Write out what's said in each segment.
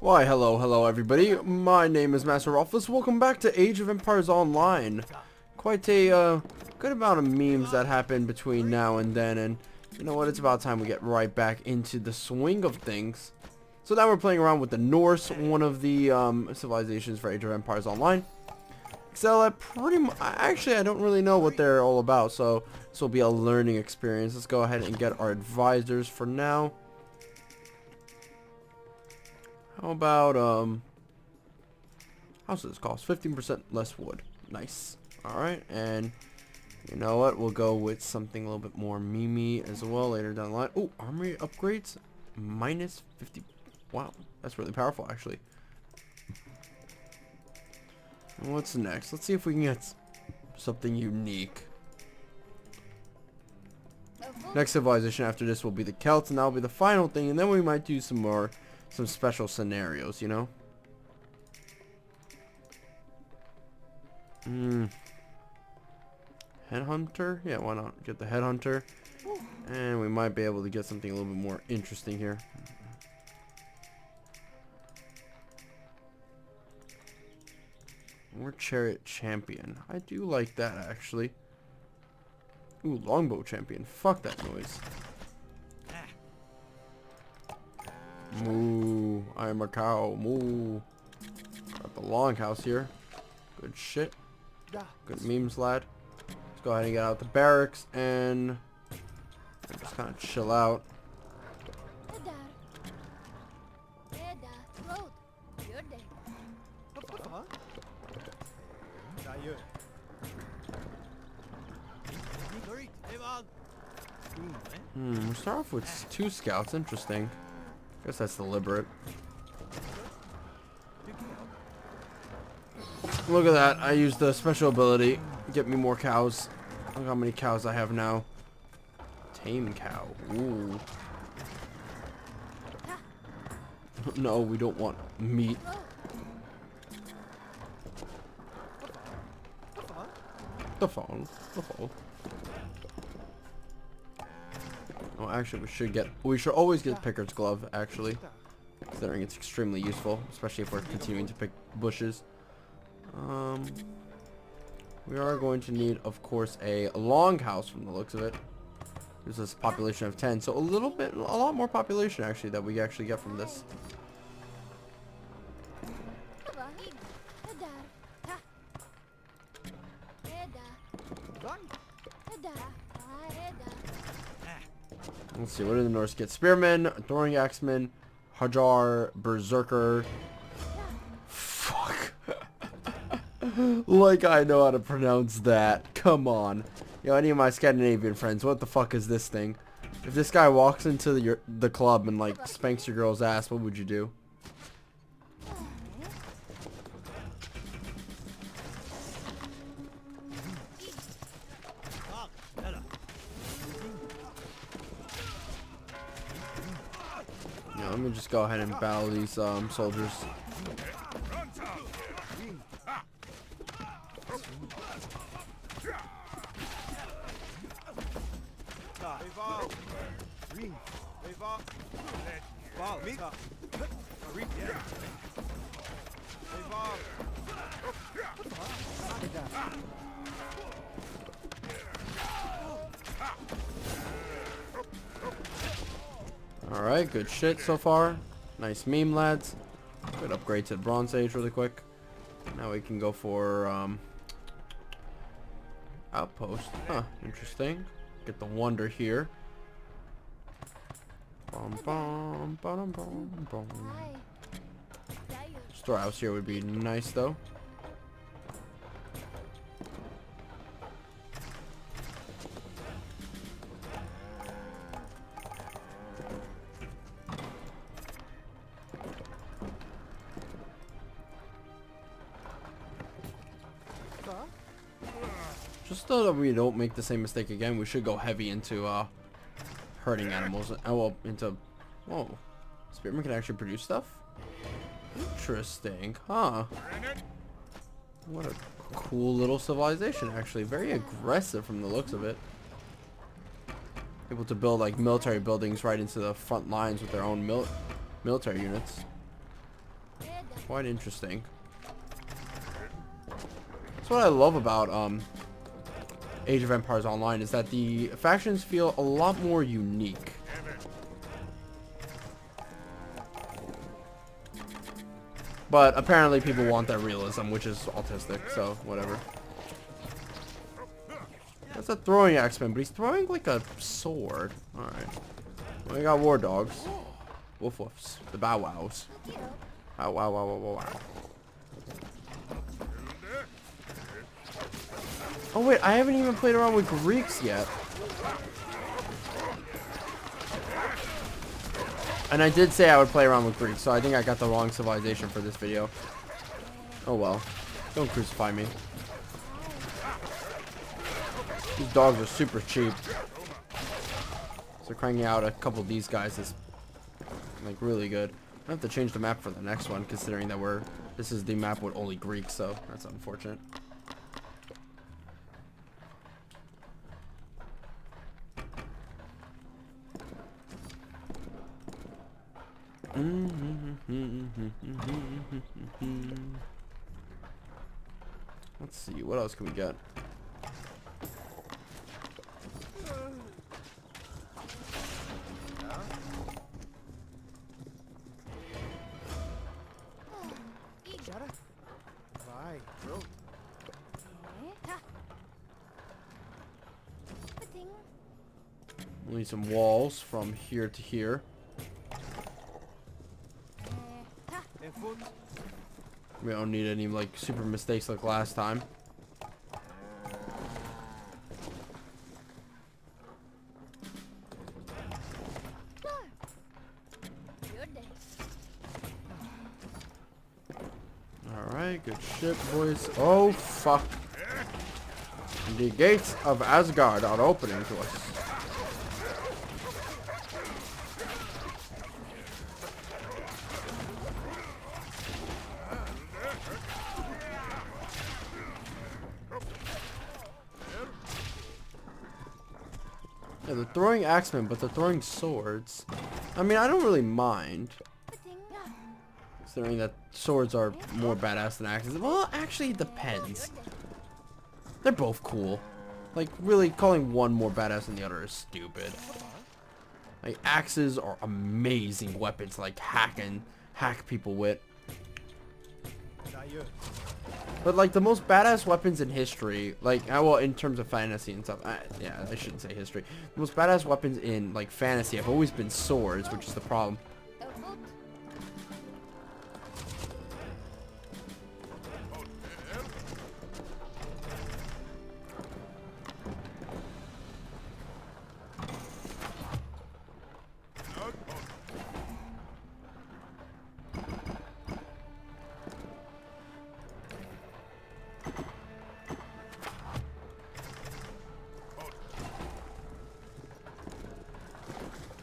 Why, hello everybody. My name is Masterofroflness. Welcome back to Age of Empires Online. Quite a good amount of memes that happen between now and then, and you know what? It's about time we get right back into the swing of things. So now we're playing around with the Norse, one of the civilizations for Age of Empires Online. Excel at actually, I don't really know what they're all about, so this will be a learning experience. Let's go ahead and get our advisors for now. How about, how much does this cost? 15% less wood. Nice. Alright, and you know what? We'll go with something a little bit more memey as well later down the line. Oh, armory upgrades. Minus 50. Wow, that's really powerful, actually. And what's next? Let's see if we can get something unique. Next civilization after this will be the Celts, and that'll be the final thing, and then we might do some special scenarios, you know? Headhunter? Yeah, why not? Get the headhunter. And we might be able to get something a little bit more interesting here. War chariot champion. I do like that, actually. Ooh, longbow champion. Fuck that noise. Moo. I am a cow. Moo. Got the longhouse here. Good shit. Good memes, lad. Let's go ahead and get out the barracks and just kind of chill out. We start off with 2 scouts. Interesting. Guess that's deliberate. Look at that. I used the special ability. Get me more cows. Look how many cows I have now. Tame cow. Ooh. No, we don't want meat. The phone. The phone. Oh, actually, we should always get Picker's Glove, actually, considering it's extremely useful, especially if we're continuing to pick bushes. We are going to need, of course, a longhouse from the looks of it. This is a population of 10, so a lot more population, actually, that we actually get from this. Let's see, what do the Norse get? Spearmen, throwing axemen, Hajar, Berserker. Fuck. Like I know how to pronounce that. Come on. Yo, any of my Scandinavian friends, what the fuck is this thing? If this guy walks into the club and like spanks your girl's ass, what would you do? Let me just go ahead and battle these soldiers. Alright, good shit so far. Nice meme, lads. Good upgrade to the Bronze Age really quick. Now we can go for outpost. Huh, interesting. Get the wonder here. Storehouse here would be nice though. Just so that we don't make the same mistake again, we should go heavy into herding animals. Well, into... Whoa. Spearman can actually produce stuff? Interesting. Huh. What a cool little civilization, actually. Very aggressive from the looks of it. Able to build, like, military buildings right into the front lines with their own military units. quite interesting. That's what I love about Age of Empires Online, is that the factions feel a lot more unique. But apparently people want that realism, which is autistic, so whatever. That's a throwing axeman, but he's throwing like a sword. Alright. Well, we got war dogs. Woof woofs. The bow wows. Wow, wow, wow, wow, wow, wow. Oh wait, I haven't even played around with Greeks yet. And I did say I would play around with Greeks, so I think I got the wrong civilization for this video. Oh well. Don't crucify me. These dogs are super cheap. So cranking out a couple of these guys is like really good. I have to change the map for the next one, considering that this is the map with only Greeks, so that's unfortunate. Let's see, what else can we get? We'll need some walls from here to here. We don't need any like super mistakes like last time. Alright, good shit, boys. Oh fuck. The gates of Asgard are opening to us. Yeah, they're throwing axemen, but they're throwing swords. I mean, I don't really mind, considering that swords are more badass than axes. Well, actually, it depends. They're both cool. Like, really, calling one more badass than the other is stupid. Like, axes are amazing weapons, like hack people with. But like the most badass weapons in history, like well, in terms of fantasy and stuff, yeah, I shouldn't say history. The most badass weapons in like fantasy have always been swords, which is the problem.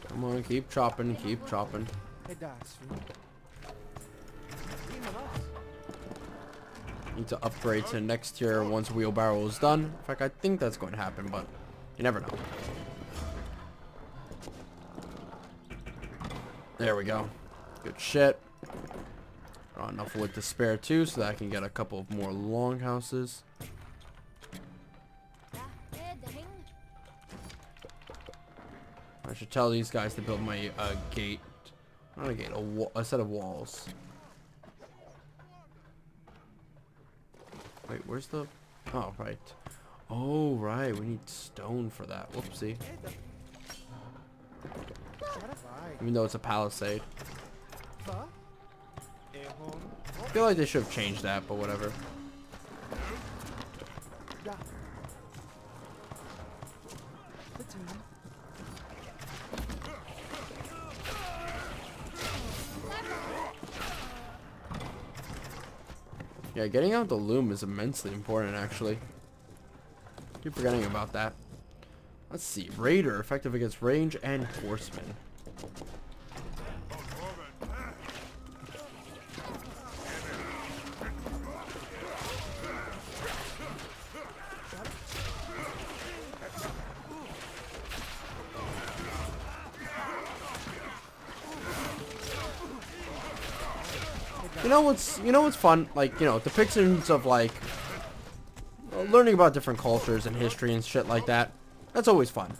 Come on, keep chopping, keep chopping. Need to upgrade to next tier once wheelbarrow is done. In fact, I think that's going to happen, but you never know. There we go. Good shit. Got enough wood to spare too, so that I can get a couple of more longhouses. I should tell these guys to build my gate. Not a gate, a set of walls. Wait, where's the... Oh, right. Oh, right. We need stone for that. Whoopsie. Even though it's a palisade. I feel like they should have changed that, but whatever. Yeah, getting out the loom is immensely important, actually. Keep forgetting about that. Let's see. Raider, effective against range and horsemen. you know what's fun? Like, you know, depictions of like learning about different cultures and history and shit like that. That's always fun.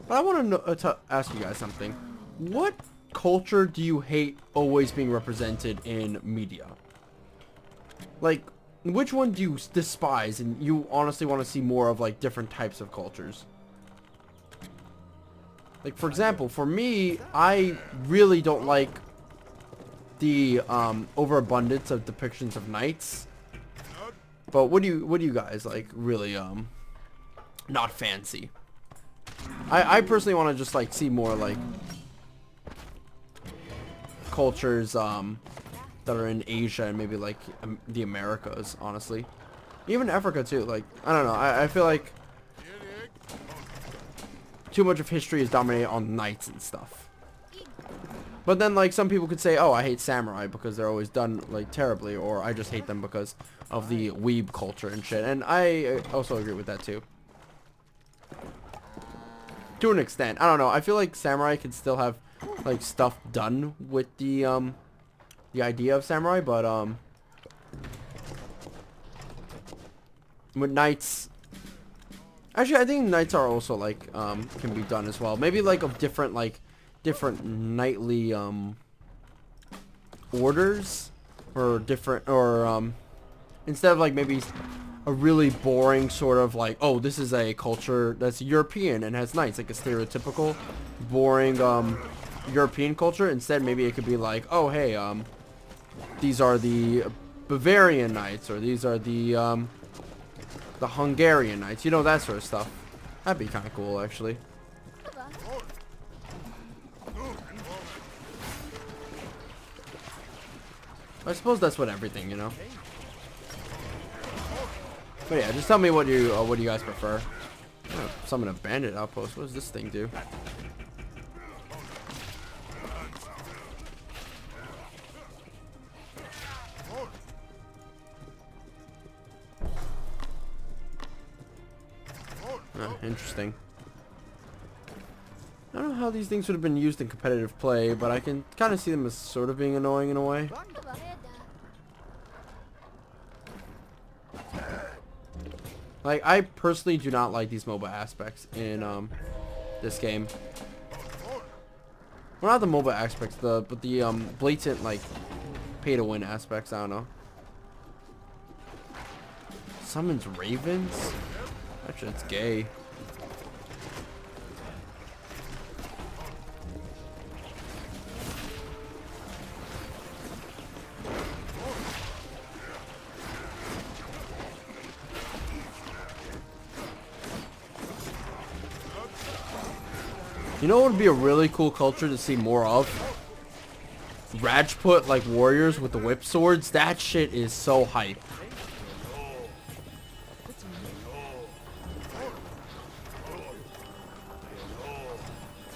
But I want to ask you guys something. What culture do you hate always being represented in media? Like, which one do you despise and you honestly want to see more of, like, different types of cultures? Like, for example, for me, I really don't like the overabundance of depictions of knights. But what do you guys like really not fancy? I personally want to just like see more like cultures that are in Asia and maybe like the Americas, honestly. Even Africa too. Like, I don't know. I feel like too much of history is dominated on knights and stuff. But then like some people could say, oh, I hate samurai because they're always done like terribly, or I just hate them because of the weeb culture and shit. And I also agree with that too. To an extent. I don't know. I feel like samurai can still have like stuff done with the idea of samurai, but with knights, actually I think knights are also like can be done as well. Maybe like of different knightly orders, or different, or instead of like maybe a really boring sort of like, oh, this is a culture that's European and has knights, like a stereotypical boring European culture. Instead, maybe it could be like, oh, hey, these are the Bavarian knights, or these are the Hungarian knights, you know, that sort of stuff. That'd be kind of cool, actually. I suppose that's what everything, you know. But yeah, just tell me what you guys prefer. Oh, summon a bandit outpost. What does this thing do? Oh, interesting. I don't know how these things would have been used in competitive play, but I can kind of see them as sort of being annoying in a way. Like, I personally do not like these MOBA aspects in this game. Well, not the MOBA aspects, but the blatant like pay-to-win aspects. I don't know. Summons ravens? That shit's gay. You know what would be a really cool culture to see more of? Rajput like warriors with the whip swords. That shit is so hype.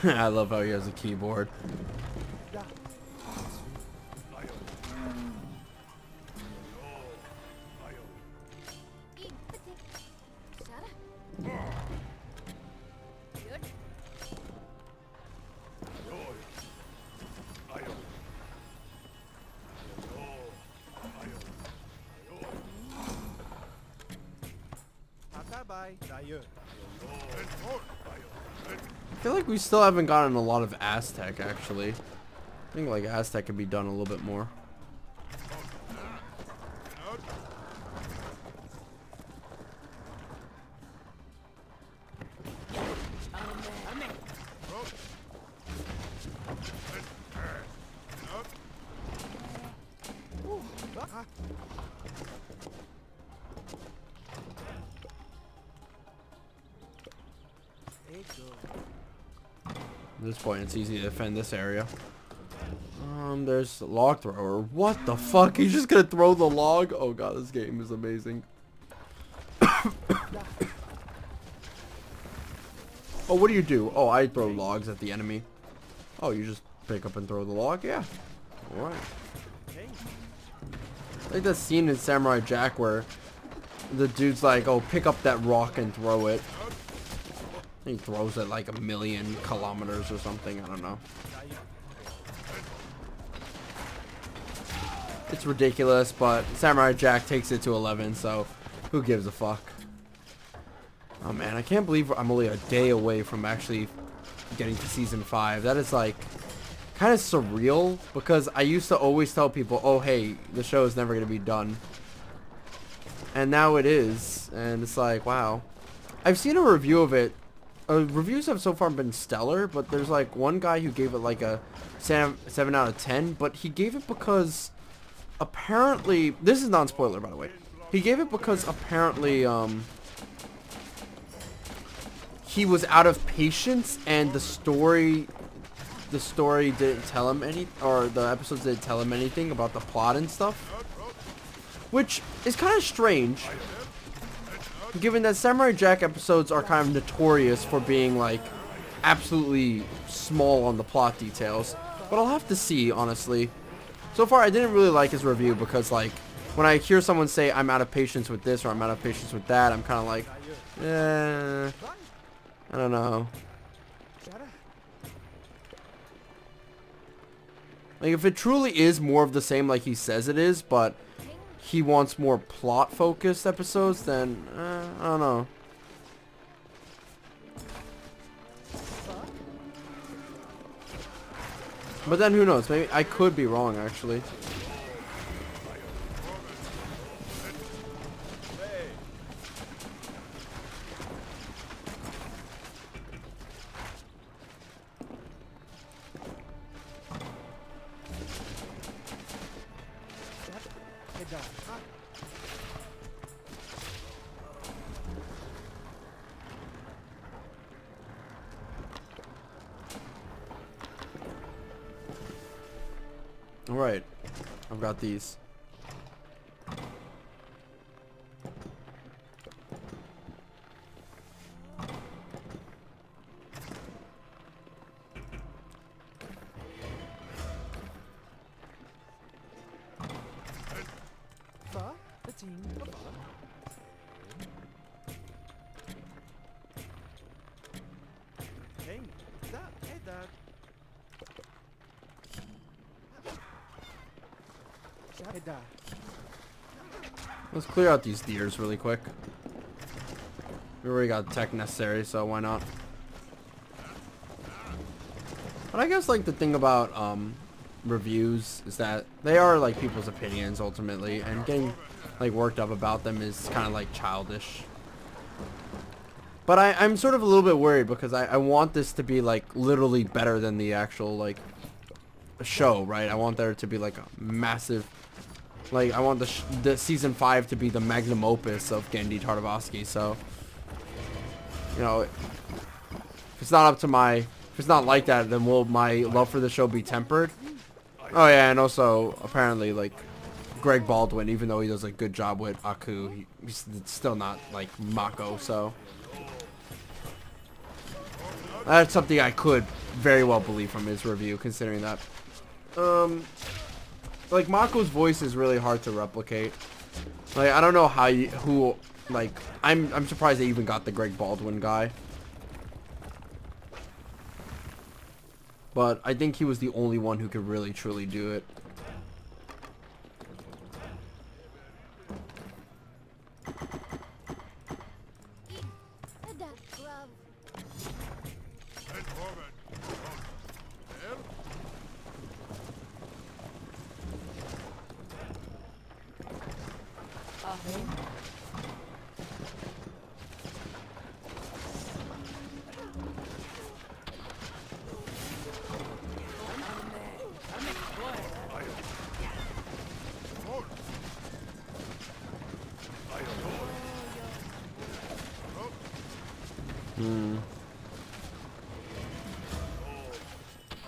I love how he has a keyboard. I feel like we still haven't gotten a lot of Aztec, actually. I think like Aztec could be done a little bit more. At this point, it's easy to defend this area. There's a log thrower. What the fuck? He's just gonna throw the log? Oh god, this game is amazing. Oh, what do you do? Oh, I throw logs at the enemy. Oh, you just pick up and throw the log? Yeah. Alright. Like that scene in Samurai Jack where the dude's like, oh, pick up that rock and throw it. He throws it like 1,000,000 kilometers or something. I don't know. it's ridiculous, but Samurai Jack takes it to 11, so who gives a fuck? Oh man, I can't believe I'm only a day away from actually getting to season 5. That is like kind of surreal, because I used to always tell people, oh hey, the show is never going to be done. And now it is, and it's like, wow. I've seen a review of it. Reviews have so far been stellar, but there's like one guy who gave it like a 7 out of 10, but he gave it because apparently, this is non-spoiler by the way, he gave it because apparently he was out of patience, and the story didn't tell him any, or the episodes didn't tell him anything about the plot and stuff, which is kind of strange, given that Samurai Jack episodes are kind of notorious for being like absolutely small on the plot details. But I'll have to see, honestly. So far I didn't really like his review, because like when I hear someone say I'm out of patience with this or I'm out of patience with that, I'm kind of like, I don't know. Like, if it truly is more of the same like he says it is, but he wants more plot-focused episodes, then, I don't know. But then, who knows? Maybe I could be wrong, actually. Alright, I've got these. Let's clear out these deers really quick. We already got the tech necessary, so why not? But I guess like the thing about reviews is that they are like people's opinions ultimately, and getting like worked up about them is kind of like childish. But I'm sort of a little bit worried, because I want this to be like literally better than the actual like show, right? I want there to be like a massive, like I want the season 5 to be the magnum opus of Genndy Tartakovsky. So, you know, if it's not up to my, if it's not like that, then will my love for the show be tempered? Oh yeah, and also apparently like Greg Baldwin, even though he does a good job with Aku, he's still not like Mako. So that's something I could very well believe from his review, considering that like Mako's voice is really hard to replicate. Like I don't know how like I'm surprised they even got the Greg Baldwin guy. But I think he was the only one who could really truly do it.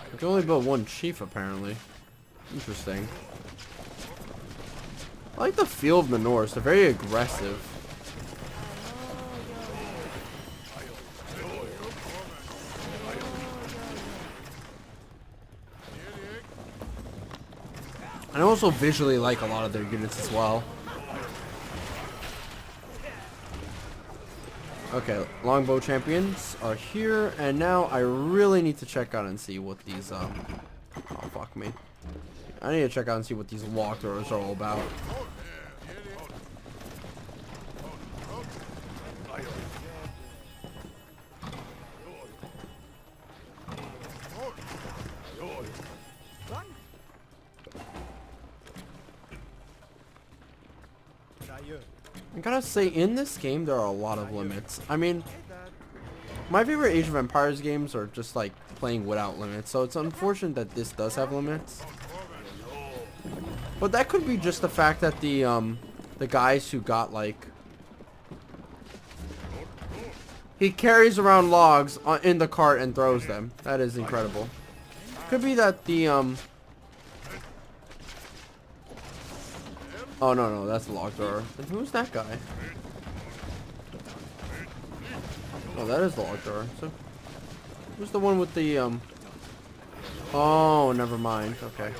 I can only build one chief, apparently. Interesting. I like the feel of the NORSE. They're very aggressive. And I also visually like a lot of their units as well. Okay, longbow champions are here, and now I really need to check out and see what these, oh fuck me. I need to check out and see what these log throwers are all about. I gotta say, in this game, there are a lot of limits. I mean, my favorite Age of Empires games are just like playing without limits, so it's unfortunate that this does have limits. But that could be just the fact that the guys who got like, he carries around logs in the cart and throws them. That is incredible. Could be that the oh no, that's the log thrower. And who's that guy? Oh, that is the log thrower. So who's the one with the oh, never mind. Okay.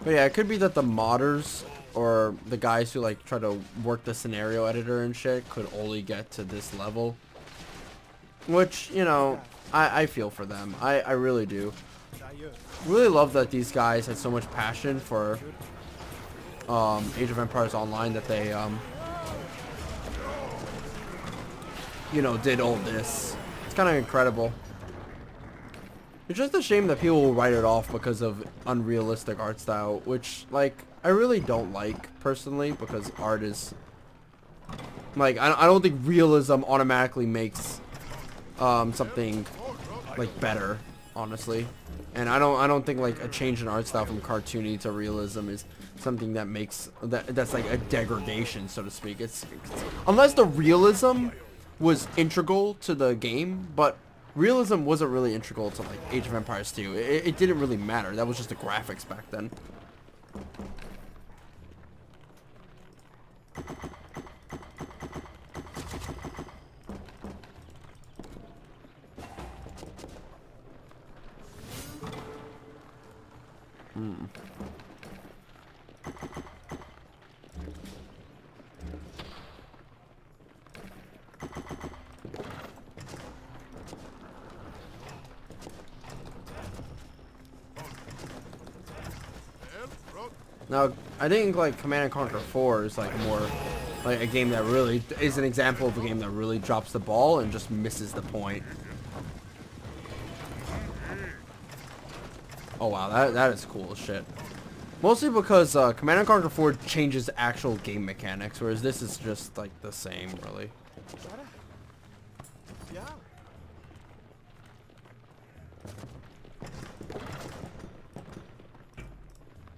But yeah, it could be that the modders or the guys who like try to work the scenario editor and shit could only get to this level. Which, you know, I feel for them. I really do. Really love that these guys had so much passion for Age of Empires Online that they you know, did all this. It's kind of incredible. It's just a shame that people will write it off because of unrealistic art style, which, like, I really don't like, personally, because art is, like, I don't think realism automatically makes something, like, better, honestly. And I don't think, like, a change in art style from cartoony to realism is something that makes, that's like a degradation, so to speak. It's unless the realism was integral to the game, but realism wasn't really integral to like Age of Empires 2. It didn't really matter. That was just the graphics back then. Now, I think like Command & Conquer 4 is like more like a game that really is an example of a game that really drops the ball and just misses the point. Oh wow, that is cool as shit. Mostly because Command & Conquer 4 changes actual game mechanics, whereas this is just like the same, really.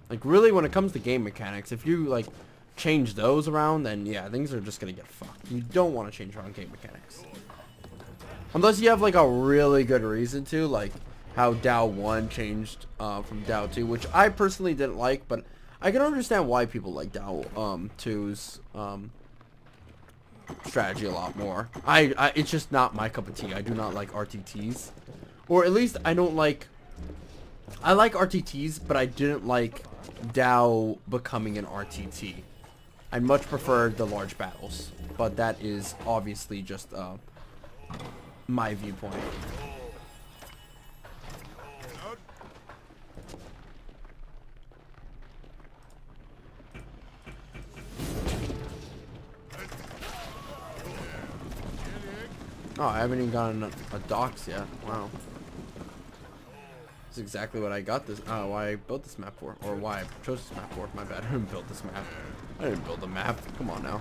Like, really, when it comes to game mechanics, if you, like, change those around, then, yeah, things are just gonna get fucked. You don't want to change around game mechanics. Unless you have, like, a really good reason to, like, how DAO 1 changed from DAO 2, which I personally didn't like, but I can understand why people like DAO 2's strategy a lot more. It's just not my cup of tea. I do not like RTTs. Or at least I don't like... I like RTTs, but I didn't like DAO becoming an RTT. I much prefer the large battles, but that is obviously just my viewpoint. Oh, I haven't even gotten a docks yet. Wow. That's exactly what I got this. Why I built this map for, or why I chose this map for. My bad. I didn't build this map. I didn't build the map. Come on now.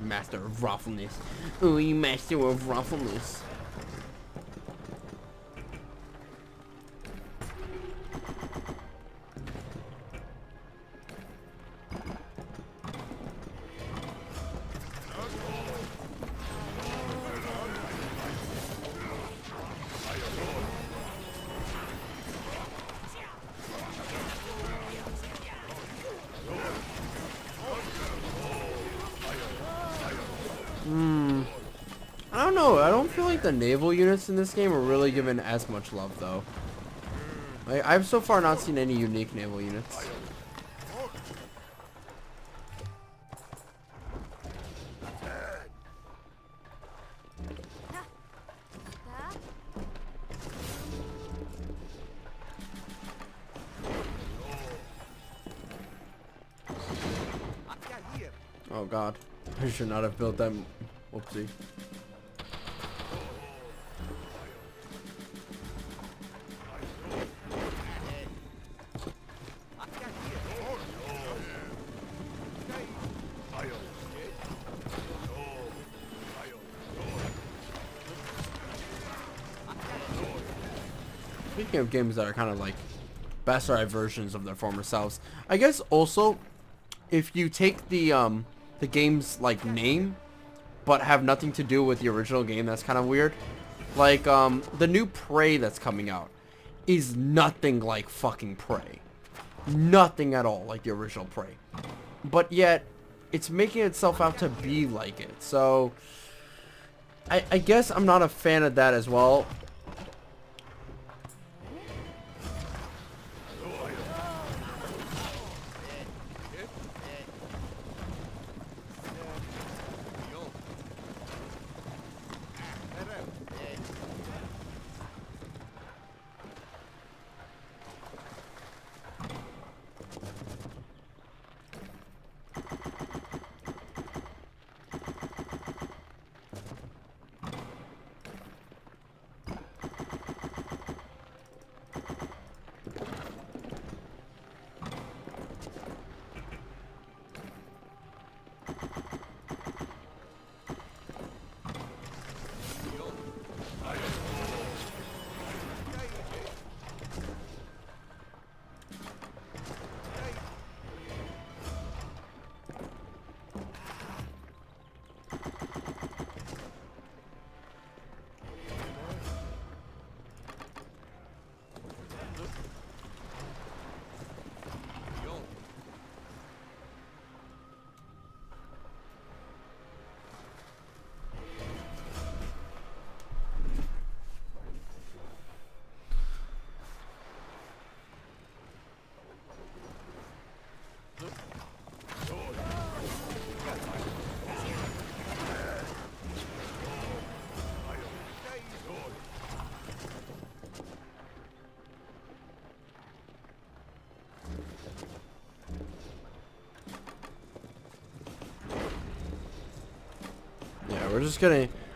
Masterofroflness. Oh, you Masterofroflness. I don't know. I don't feel like the naval units in this game are really given as much love, though. Like, I've so far not seen any unique naval units. Oh god. I should not have built them. Whoopsie. Speaking of games that are kind of like bastardized versions of their former selves, I guess also if you take the game's like name but have nothing to do with the original game, that's kind of weird. Like the new Prey that's coming out is nothing like fucking Prey. Nothing at all like the original Prey. But yet it's making itself out to be like it. So I guess I'm not a fan of that as well.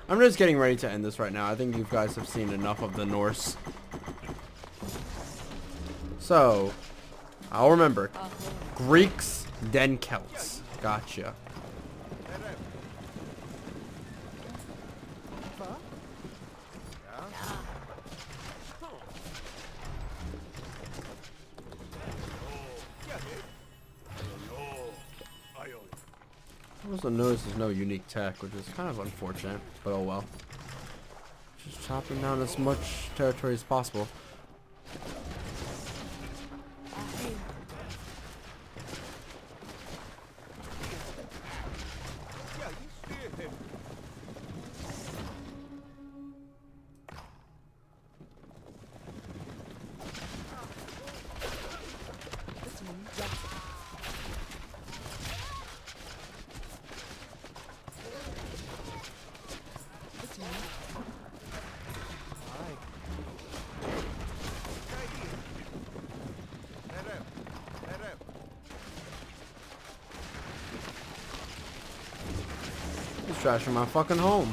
I'm just getting ready to end this right now. I think you guys have seen enough of the Norse. So, I'll remember. Greeks, then Celts. Gotcha. I also noticed there's no unique tech, which is kind of unfortunate, but oh well. Just chopping down as much territory as possible. He's trashing my fucking home.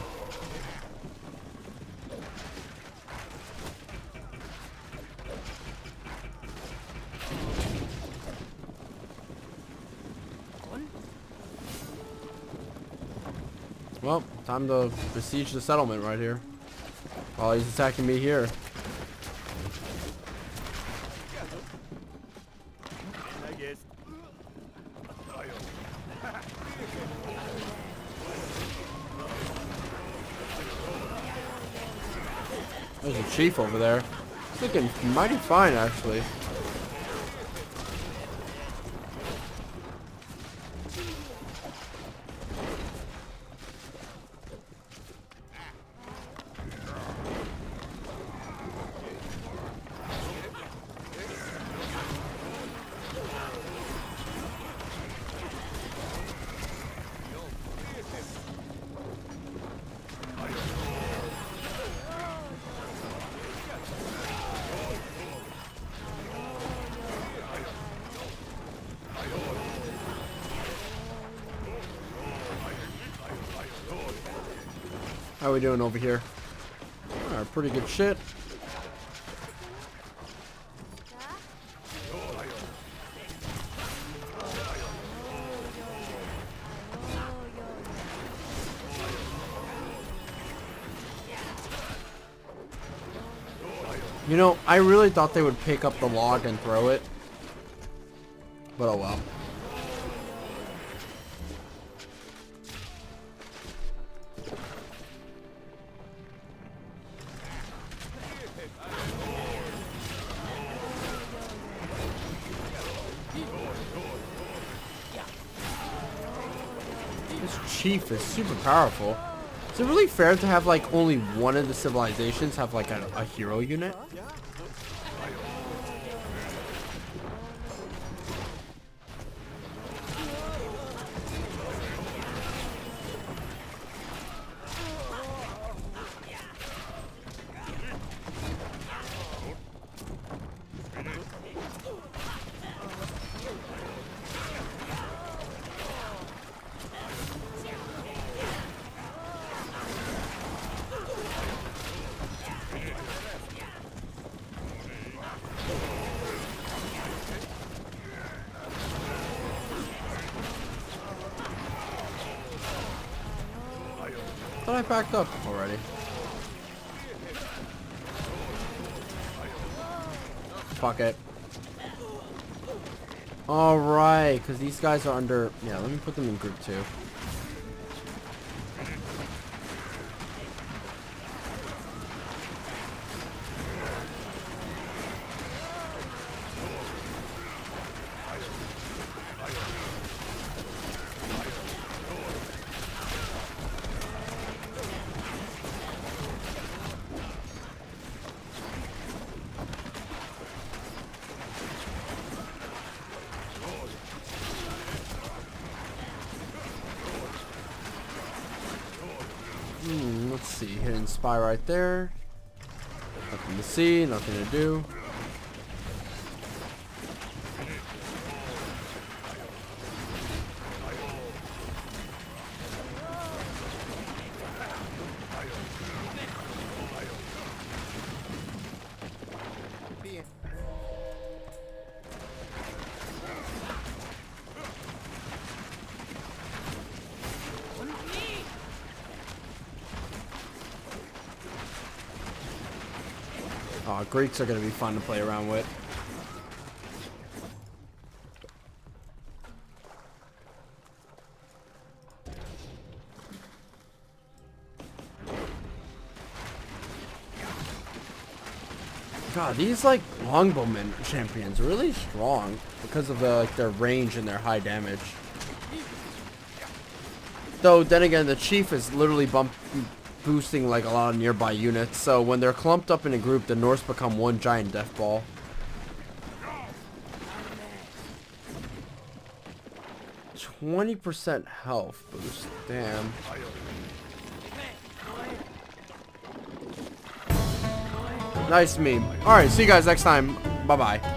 Well, time to besiege the settlement right here. While he's attacking me here. There's a chief over there. He's looking mighty fine, actually. How we doing over here? Alright, pretty good shit. You know, I really thought they would pick up the log and throw it. But oh well. This chief is super powerful. Is it really fair to have like only one of the civilizations have like a hero unit? Thought I backed up already. Fuck it. Alright, because these guys are under... Yeah, let me put them in group 2. Let's see, hidden spy right there. Nothing to see, nothing to do. Greeks are going to be fun to play around with. God, these like longbowmen champions are really strong because of their range and their high damage. Though then again, the chief is literally boosting like a lot of nearby units, so when they're clumped up in a group, the Norse become one giant death ball. %20 health boost. Damn. Nice meme. Alright, see you guys next time. Bye bye.